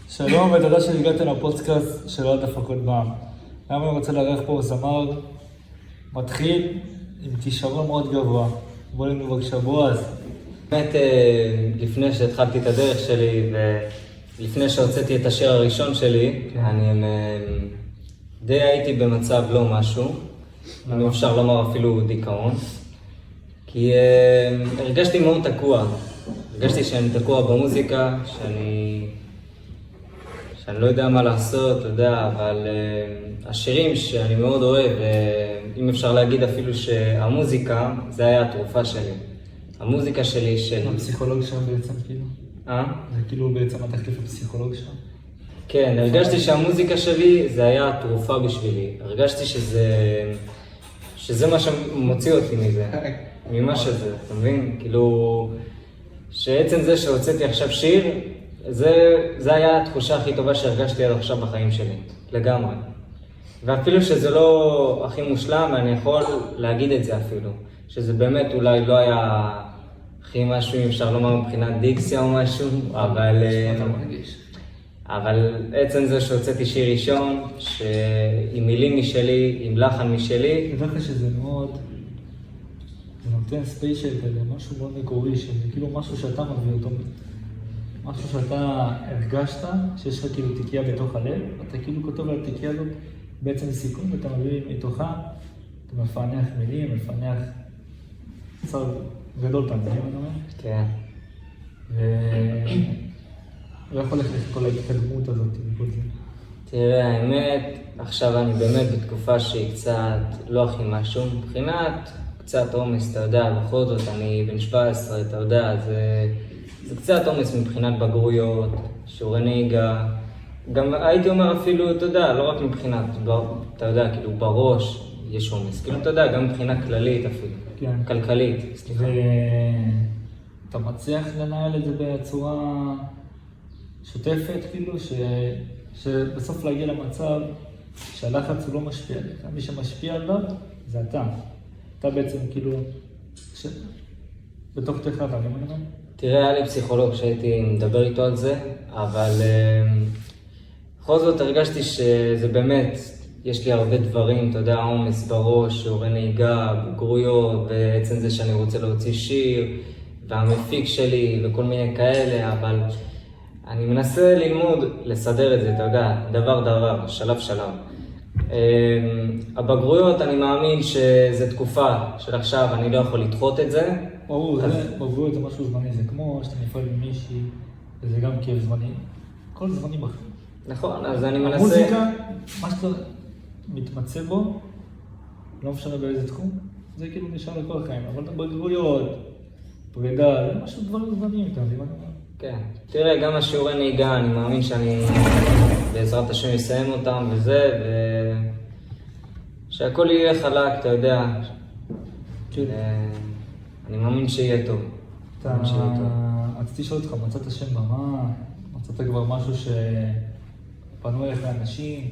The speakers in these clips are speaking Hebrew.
שלום ותודה שהגעתם לפודקאסט של עוד הפקות בעם. היום אני רוצה לארח פה זמר מתחיל עם כישרון מאוד גבוה. בוא לנו בבקשה בועז. באמת, לפני שהתחלתי את הדרך שלי ולפני שהוצאתי את השיר הראשון שלי, אני די הייתי במצב לא משהו, אם אפשר לומר אפילו דיכאון, כי הרגשתי מאוד תקוע. הרגשתי שאני תקוע במוזיקה, שאני לא יודע מה לעשות, אתה יודע, אבל השירים שאני מאוד אוהב, אם אפשר להגיד אפילו שהמוזיקה, זה היה התרופה שלי. המוזיקה שלי של... הפסיכולוג שם בעצם כאילו? זה כאילו בעצם התחליף הפסיכולוג שם? כן, הרגשתי שהמוזיקה שלי זה היה התרופה בשבילי. הרגשתי שזה מה שמוציא אותי מזה, ממה שזה, אתה מבין? כאילו, שעצם זה שהוצאתי עכשיו שיר, זה היה התחושה הכי טובה שהרגשתי עד עכשיו בחיים שלי, לגמרי. ואפילו שזה לא הכי מושלם, אני יכול להגיד את זה אפילו. שזה באמת אולי לא היה הכי משהו, אם אפשר לומר מבחינת דיקסיה או משהו, אבל עצם זה שהוצאתי שיר ראשון, עם מילים משלי, עם לחן משלי. אני יודע שזה מאוד, זה נותן ספיישל כזה, משהו מאוד מקורי, שזה כאילו משהו שאתה מביא אותו, משהו שאתה הרגשת, שיש לך כאילו תיקייה בתוך הלב, אתה כאילו כותב על התיקייה הזאת בעצם סיכום, ואתה מביא מתוכה, אתה מפענח מילים, מפענח צד גדול פעמים, אני אומר. כן. לא יכול ללכת כל ההתקדמות הזאת וכל זה. תראה, האמת, עכשיו אני באמת בתקופה שהיא קצת לא הכי משהו, מבחינת קצת עומס, אתה יודע, בכל זאת אני בן 17, אתה יודע, זה קצת עומס מבחינת בגרויות, שיעורי נהיגה, גם הייתי אומר אפילו, אתה יודע, לא רק מבחינת, אתה יודע, כאילו בראש יש עומס, כאילו אתה יודע, גם מבחינה כללית אפילו, כן. כלכלית, סליחה. ואתה מצליח לנהל את זה בצורה שוטפת, כאילו, שבסוף להגיע למצב שהלחץ הוא לא משפיע עליך, מי שמשפיע עליו זה אתה. אתה בעצם כאילו, בתוך תך אתה, אני אומר? תראה, היה לי פסיכולוג שהייתי מדבר איתו על זה, אבל בכל זאת הרגשתי שזה באמת, יש לי הרבה דברים, אתה יודע, עומס בראש, שיעורי נהיגה, בגרויות, ועצם זה שאני רוצה להוציא שיר, והמפיק שלי וכל מיני כאלה, אבל אני מנסה ללמוד, לסדר את זה, אתה יודע, דבר, שלב. הבגרויות, אני מאמין שזה תקופה של עכשיו, אני לא יכול לדחות את זה. ברור, בגרויות זה משהו זמני, זה כמו שאתה נפרד עם מישהי, וזה גם כאב זמני. כל זמני בחיים. נכון, אז אני מנסה... המוזיקה, מה שאתה מתמצא בו, לא משנה באיזה תחום, זה כאילו נשאר לכל החיים, אבל בגרויות, פרידה, זה משהו דברים זמניים, אתה מבין מה אני אומר? כן. תראה, גם השיעורי נהיגה, אני מאמין שאני בעזרת השם אסיים אותם וזה, שהכל יהיה חלק, אתה יודע. אני מאמין שיהיה טוב. רציתי לשאול אותך, מצאת שם במה? מצאת כבר משהו שפנו אליך אנשים?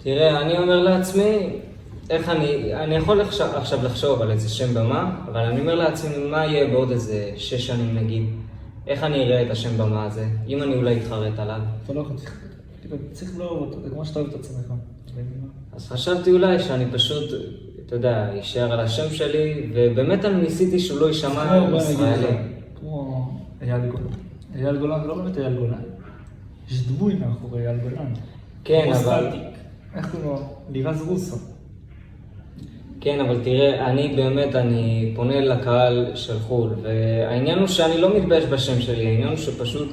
תראה, אני אומר לעצמי, איך אני יכול עכשיו לחשוב על איזה שם במה, אבל אני אומר לעצמי, מה יהיה בעוד איזה 6 שנים נגיד? איך אני אראה את השם במה הזה, אם אני אולי אתחרט עליו? אתה לא יכול, צריך לאהוב אותו, זה כמו שאתה אוהב את עצמך. אז חשבתי אולי שאני פשוט, אתה יודע, יישאר על השם שלי, ובאמת אני ניסיתי שהוא לא יישמע ישראלי. כמו אייל גולן. אייל גולן זה לא באמת אייל גולן. יש דמוי מאחורי אייל גולן. כן, אבל... איך הוא לא? לירז רוסו. כן, אבל תראה, אני פונה לקהל של חול, והעניין הוא שאני לא מתבייש בשם שלי, העניין הוא שפשוט,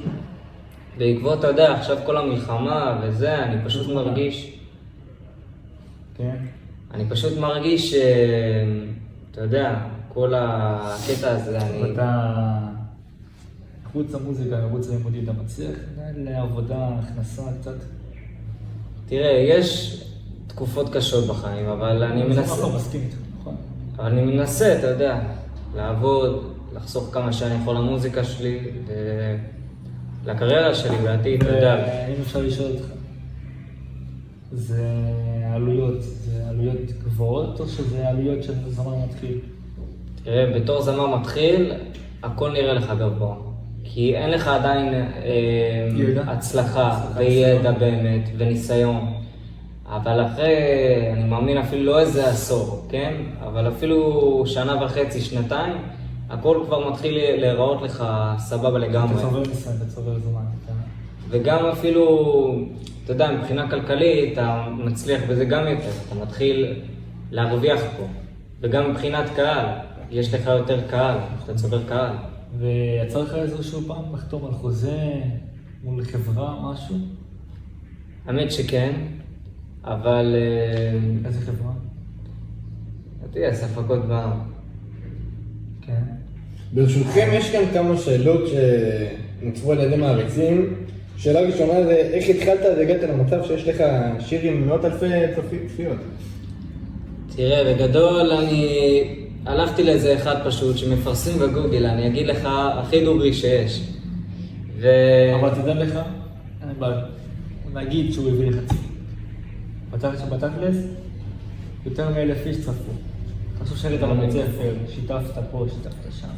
בעקבות, אתה יודע, עכשיו כל המלחמה וזה, אני פשוט מרגיש... כן. אני פשוט מרגיש, אתה יודע, כל הקטע הזה, ואתה... חוץ המוזיקה, חוץ הלימודי, אתה מצליח לעבודה, הכנסה קצת? תראה, יש תקופות קשות בחיים, אבל אני מנסה... זה לא מסכים איתך, נכון. אבל אני מנסה, אתה יודע, לעבוד, לחסוך כמה שאני יכול למוזיקה שלי, לקריירה שלי בעתיד, אתה יודע. אם אפשר לשאול אותך, זה עלויות גבוהות או שזה עלויות של זמר מתחיל? תראה, בתור זמר מתחיל, הכל נראה לך גבוה. כי אין לך עדיין ידע. הצלחה וידע באמת וניסיון. אבל אחרי, אני מאמין אפילו לא איזה עשור, כן? אבל אפילו שנה וחצי, שנתיים, הכל כבר מתחיל להיראות לך סבבה לגמרי. אתה צובר ניסיון, אתה צובר זמן. וגם אפילו, אתה יודע, מבחינה כלכלית, אתה מצליח בזה גם יותר. אתה מתחיל להרוויח פה. וגם מבחינת קהל, יש לך יותר קהל, אתה צובר קהל. ויצא לך איזשהו פעם לחתום על חוזה מול חברה, משהו? האמת שכן, אבל... איזה חברה? תראה, הספקות בעם. כן. ברשותכם, יש כאן כמה שאלות שנוצרו על ידי מעריצים. שאלה ראשונה זה, איך התחלת והגעת למצב שיש לך שיר עם מאות אלפי צפיות? תראה, בגדול אני הלכתי לאיזה אחד פשוט שמפרסם בגוגל, אני אגיד לך הכי דוגרי שיש. אבל תדע לך, אין בעיה, נגיד שהוא הביא לך צפי. בתכלס, יותר מ1,000 איש צפו. חשוב שהגעת לבית ספר, שיתפת פה, שיתפת שם.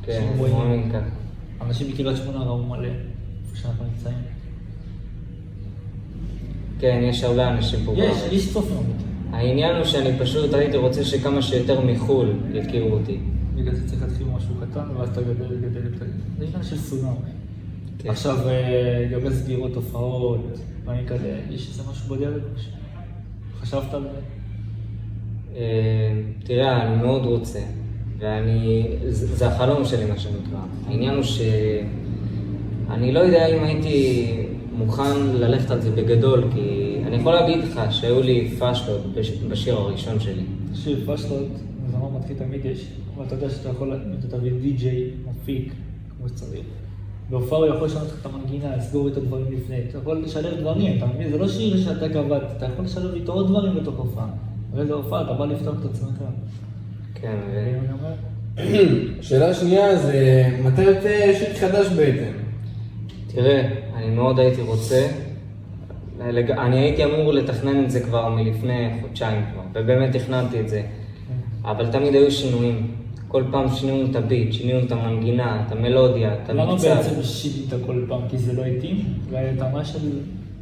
כן, מאמין ככה. אנשים בקריית שמונה ראו מלא, איפה שאנחנו נמצאים. כן, יש הרבה אנשים פה בארץ. יש צופים. העניין הוא שאני פשוט הייתי רוצה שכמה שיותר מחול יכירו אותי. בגלל זה צריך להתחיל משהו קטן, ואז אתה גדל. זה עניין של סולם. כן. עכשיו, לגבי סגירות, הופעות, דברים כאלה, יש איזה משהו בדרך? חשבת על זה? תראה, אני מאוד רוצה, זה החלום שלי מה שנקרא. העניין הוא שאני לא יודע אם הייתי מוכן ללכת על זה בגדול, כי אני יכול להגיד לך שהיו לי פשלות בשיר הראשון שלי. שיר פשלות, זמר מתחיל תמיד יש, אבל אתה יודע שאתה יכול, אתה תביא די-ג'יי, מפיק, כמו שצריך. בהופעה הוא יכול לשנות לך את המנגינה, לסגור את הדברים לפני, אתה יכול לשלב דברים, אתה מבין? זה לא שיר שאתה קבעת, אתה יכול לשלב איתו עוד דברים בתוך הופעה. ואיזה הופעה, אתה בא לפתוח את עצמך. כן, ואם אני אומר? שאלה שנייה זה, מתי יוצא שיר חדש בעצם? תראה, אני מאוד הייתי רוצה, אני הייתי אמור לתכנן את זה כבר מלפני חודשיים כבר, ובאמת תכננתי את זה, אבל תמיד היו שינויים. כל פעם שינינו את הביט, שינינו את המנגינה, את המלודיה, את המקצב. למה בעצם שינית כל פעם? כי זה לא התאים? והייתה מה של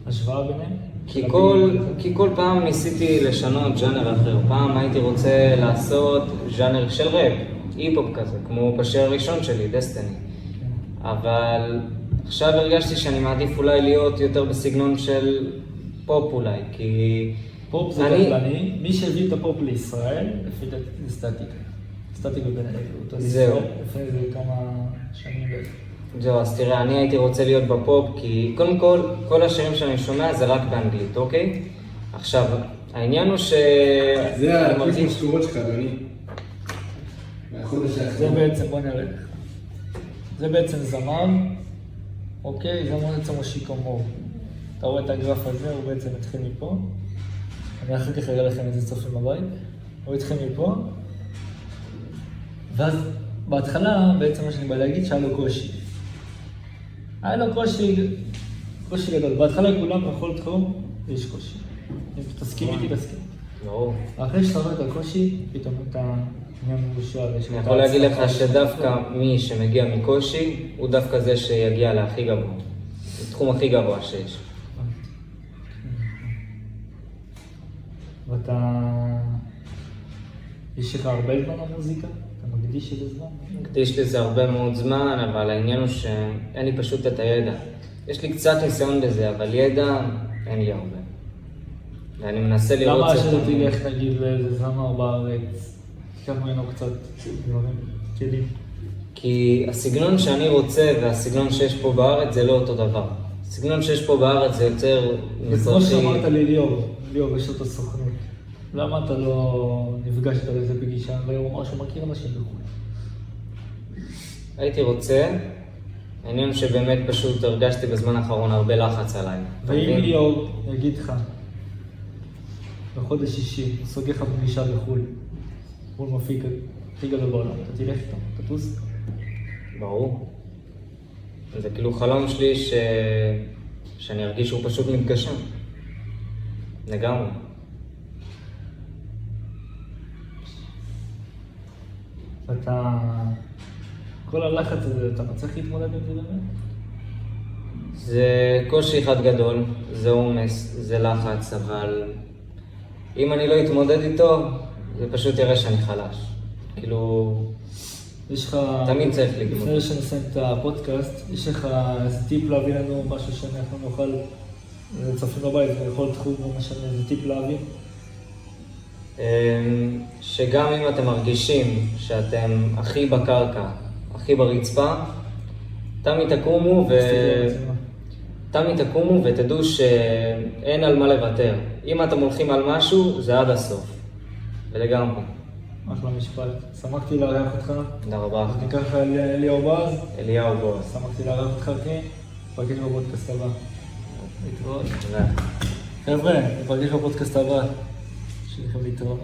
השוואה ביניהם? כי כל פעם ניסיתי לשנות ז'אנר אחר. פעם הייתי רוצה לעשות ז'אנר של ראפ, היפ-הופ כזה, כמו בשיר הראשון שלי, דסטיני. אבל עכשיו הרגשתי שאני מעדיף אולי להיות יותר בסגנון של פופ אולי, כי... פופ זה קטלני, מי שהביא את הפופ לישראל, לפי דעתי זה סטטיקה. סטטיקה בין היו. זהו. לפני זה כמה שנים בעצם. זהו, אז תראה, אני הייתי רוצה להיות בפופ, כי קודם כל השירים שאני שומע זה רק באנגלית, אוקיי? עכשיו, העניין הוא זה הכיס משכורות שלך, אדוני. מהחודש זה האחרון. בעצם, בוא נראה לך. זה בעצם זמר, אוקיי? זה בעצם מושיק הומור. אתה רואה את הגרף הזה, הוא בעצם התחיל מפה. אני אחר כך אראה לכם איזה צופים בבית. הוא התחיל מפה. ואז בהתחלה, בעצם מה שאני בא להגיד, שהיה לו קושי. היה לו קושי גדול. בהתחלה כולם בכל תחום יש קושי. אם תסכים איתי, תסכים. ברור. אחרי שאתה רואה את הקושי, פתאום אתה נהיה מאושר. אני יכול להגיד לך שדווקא מי שמגיע מקושי, הוא דווקא זה שיגיע להכי גבוה. לתחום הכי גבוה שיש. ואתה... יש לך הרבה זמן למוזיקה? אתה מקדיש איזה זמן? מקדיש לזה הרבה מאוד זמן, אבל העניין הוא שאין לי פשוט את הידע. יש לי קצת ניסיון בזה, אבל ידע אין לי הרבה. ואני מנסה לראות... למה שאתה תלך נגיד לאיזה זמר בארץ? תיקח ממנו קצת דברים, כלים. כי הסגנון שאני רוצה והסגנון שיש פה בארץ זה לא אותו דבר. הסגנון שיש פה בארץ זה יותר זה כמו שאמרת לליאור, ליאור יש אותו סוכנות. למה אתה לא נפגשת על איזה פגישה? והוא אמר שהוא מכיר אנשים בחו"ל. הייתי רוצה, העניין שבאמת פשוט הרגשתי בזמן האחרון הרבה לחץ עליי. ואם ליאור יגיד לך, בחודש שישי, הוא סוגר לך פגישה בחו"ל, מול מפיק הכי גדול בעולם, אתה תלך איתו, תטוס? ברור. זה כאילו חלום שלי שאני ארגיש שהוא פשוט מתגשם. לגמרי. אתה כל הלחץ הזה, אתה מצליח להתמודד עם זה באמת? זה קושי אחד גדול, זה עומס, זה לחץ, אבל אם אני לא אתמודד איתו, זה פשוט יראה שאני חלש. כאילו, יש לך... תמיד צריך לגמור. לפני שנסיים את הפודקאסט, יש לך איזה טיפ להביא לנו, משהו שאנחנו נוכל, צופים בבית, בכל תחום, לא משנה, איזה טיפ להביא? שגם אם אתם מרגישים שאתם הכי בקרקע, הכי ברצפה, תמיד תקומו ותדעו שאין על מה לוותר. אם אתם הולכים על משהו, זה עד הסוף. ולגמרי. אחלה משפט. שמחתי לארח אותך. תודה רבה. אז ניקח אליהו בועז. אליהו בועז. שמחתי לארח אותך, כן. נפגש בפודקאסט הבא. להתראות. תודה. חבר'ה, נפגש בפודקאסט הבא. שיהיה לכם להתראות.